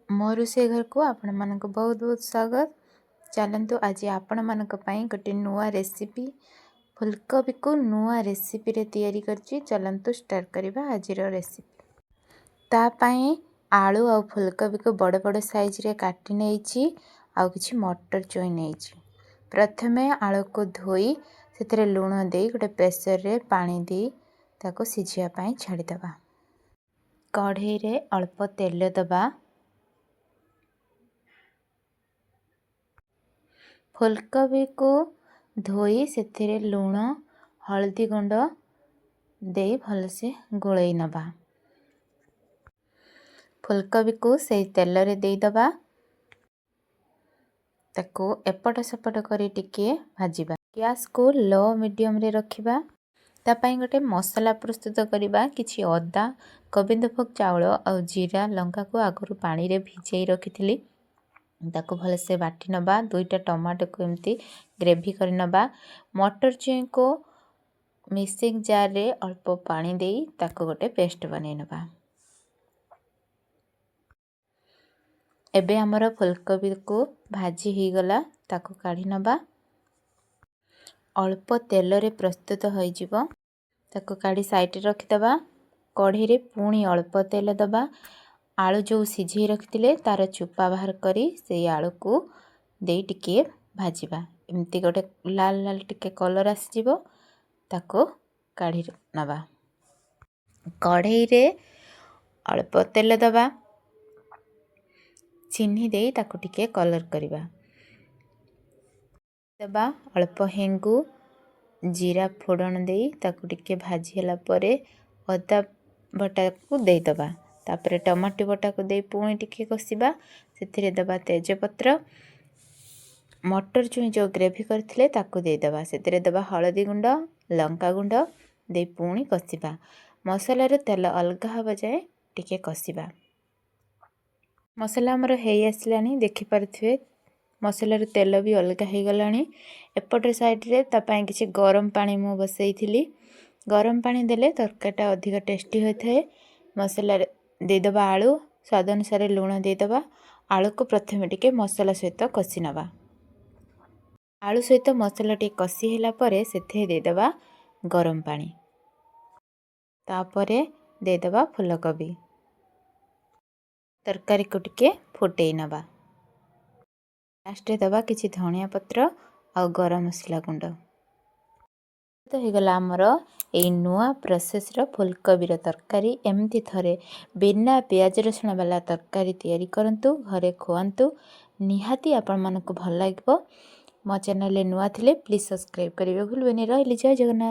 ମୋ ରୋଷେଇ ଘରକୁ ଆପଣମାନଙ୍କୁ ବହୁତ ବହୁତ ସ୍ୱାଗତ। ଚାଲନ୍ତୁ ଆଜି ଆପଣମାନଙ୍କ ପାଇଁ ଗୋଟେ ନୂଆ ରେସିପି ଫୁଲକୋବିକୁ ନୂଆ ରେସିପିରେ ତିଆରି କରିଛି। ଚାଲନ୍ତୁ ଷ୍ଟାର୍ଟ କରିବା ଆଜିର ରେସିପି। ତା ପାଇଁ ଆଳୁ ଆଉ ଫୁଲକୋବିକୁ ବଡ଼ ବଡ଼ ସାଇଜରେ କାଟି ନେଇଛି, ଆଉ କିଛି ମଟର ଛୁଇଁ ନେଇଛି। ପ୍ରଥମେ ଆଳୁକୁ ଧୋଇ ସେଥିରେ ଲୁଣ ଦେଇ ଗୋଟେ ପ୍ରେସରରେ ପାଣି ଦେଇ ତାକୁ ସିଝିବା ପାଇଁ ଛାଡ଼ିଦେବା। କଢ଼େଇରେ ଅଳ୍ପ ତେଲ ଦେବା। ଫୁଲକୋବିକୁ ଧୋଇ ସେଥିରେ ଲୁଣ ହଳଦୀ ଗୁଣ୍ଡ ଦେଇ ଭଲସେ ଗୋଳେଇ ନେବା। ଫୁଲକୋବିକୁ ସେଇ ତେଲରେ ଦେଇଦେବା। ତାକୁ ଏପଟ ସେପଟ କରି ଟିକେ ଭାଜିବା। ଗ୍ୟାସକୁ ଲୋ ମିଡ଼ିୟମରେ ରଖିବା। ତା ପାଇଁ ଗୋଟେ ମସଲା ପ୍ରସ୍ତୁତ କରିବା। କିଛି ଅଦା, ଗୋବିନ୍ଦଭୋଗ ଚାଉଳ ଆଉ ଜିରା ଲଙ୍କାକୁ ଆଗରୁ ପାଣିରେ ଭିଜେଇ ରଖିଥିଲି, ତାକୁ ଭଲସେ ବାଟି ନେବା। 2ଟା ଟମାଟୋକୁ ଏମିତି ଗ୍ରେଭି କରି ନେବା। ମଟର ଛୁଇଁକୁ ମିକ୍ସିଂ ଜାରରେ ଅଳ୍ପ ପାଣି ଦେଇ ତାକୁ ଗୋଟେ ପେଷ୍ଟ ବନେଇ ନେବା। ଏବେ ଆମର ଫୁଲକୋବିକୁ ଭାଜି ହେଇଗଲା, ତାକୁ କାଢ଼ି ନେବା। ଅଳ୍ପ ତେଲରେ ପ୍ରସ୍ତୁତ ହୋଇଯିବ, ତାକୁ କାଢ଼ି ସାଇଡ଼ରେ ରଖିଦେବା। କଢ଼େଇରେ ପୁଣି ଅଳ୍ପ ତେଲ ଦେବା। ଆଳୁ ଯେଉଁ ସିଝେଇ ରଖିଥିଲେ ତାର ଚୋପା ବାହାର କରି ସେଇ ଆଳୁକୁ ଦେଇ ଟିକିଏ ଭାଜିବା। ଏମିତି ଗୋଟେ ଲାଲ ଲାଲ ଟିକେ କଲର୍ ଆସିଯିବ, ତାକୁ କାଢ଼ି ନେବା। କଢ଼େଇରେ ଅଳ୍ପ ତେଲ ଦେବା। ଚିନି ଦେଇ ତାକୁ ଟିକେ କଲର୍ କରିବା। ଦେବା ଅଳ୍ପ ହେଙ୍ଗୁ, ଜିରା ଫୋଡ଼ଣ ଦେଇ ତାକୁ ଟିକେ ଭାଜି ହେଲା ପରେ ଅଦା ବଟାକୁ ଦେଇଦେବା। ତାପରେ ଟମାଟୋ ବଟାକୁ ଦେଇ ପୁଣି ଟିକେ କଷିବା। ସେଥିରେ ଦେବା ତେଜପତ୍ର, ମଟର ଛୁଇଁ ଯେଉଁ ଗ୍ରେଭି କରିଥିଲେ ତାକୁ ଦେଇଦେବା। ସେଥିରେ ଦେବା ହଳଦୀ ଗୁଣ୍ଡ, ଲଙ୍କା ଗୁଣ୍ଡ ଦେଇ ପୁଣି କଷିବା। ମସଲାରୁ ତେଲ ଅଲଗା ହେବା ଯାଏ ଟିକେ କଷିବା। ମସଲା ଆମର ହେଇ ଆସିଲାଣି, ଦେଖିପାରୁଥିବେ ମସଲାରୁ ତେଲ ବି ଅଲଗା ହେଇଗଲାଣି। ଏପଟ ସାଇଡ଼ରେ ତା ପାଇଁ କିଛି ଗରମ ପାଣି ମୁଁ ବସେଇଥିଲି। ଗରମ ପାଣି ଦେଲେ ତରକାରୀଟା ଅଧିକ ଟେଷ୍ଟି ହୋଇଥାଏ। ମସଲାରେ ଦେଇଦେବା ଆଳୁ, ସ୍ୱାଦ ଅନୁସାରେ ଲୁଣ ଦେଇଦେବା। ଆଳୁକୁ ପ୍ରଥମେ ଟିକେ ମସଲା ସହିତ କଷି ନେବା। ଆଳୁ ସହିତ ମସଲା ଟିକେ କଷି ହେଲା ପରେ ସେଥିରେ ଦେଇଦେବା ଗରମ ପାଣି। ତାପରେ ଦେଇଦେବା ଫୁଲକୋବି। ତରକାରୀକୁ ଟିକେ ଫୁଟେଇ ନେବା। ଲାଷ୍ଟରେ ଦେବା କିଛି ଧନିଆ ପତ୍ର ଆଉ ଗରମ ମସଲା ଗୁଣ୍ଡ। ତ ହେଇଗଲା ଆମର ଏଇ ନୂଆ ପ୍ରୋସେସର ଫୁଲକୋବିର ତରକାରୀ। ଏମିତି ଥରେ ବିନା ପିଆଜ ରସୁଣ ବାଲା ତରକାରୀ ତିଆରି କରନ୍ତୁ, ଘରେ ଖୁଆନ୍ତୁ, ନିହାତି ଆପଣମାନଙ୍କୁ ଭଲ ଲାଗିବ। ମୋ ଚ୍ୟାନେଲରେ ନୂଆ ଥିଲେ ପ୍ଲିଜ୍ ସବସ୍କ୍ରାଇବ୍ କରିବାକୁ ଭୁଲିବେନି। ରହିଲି, ଜୟ ଜଗନ୍ନାଥ।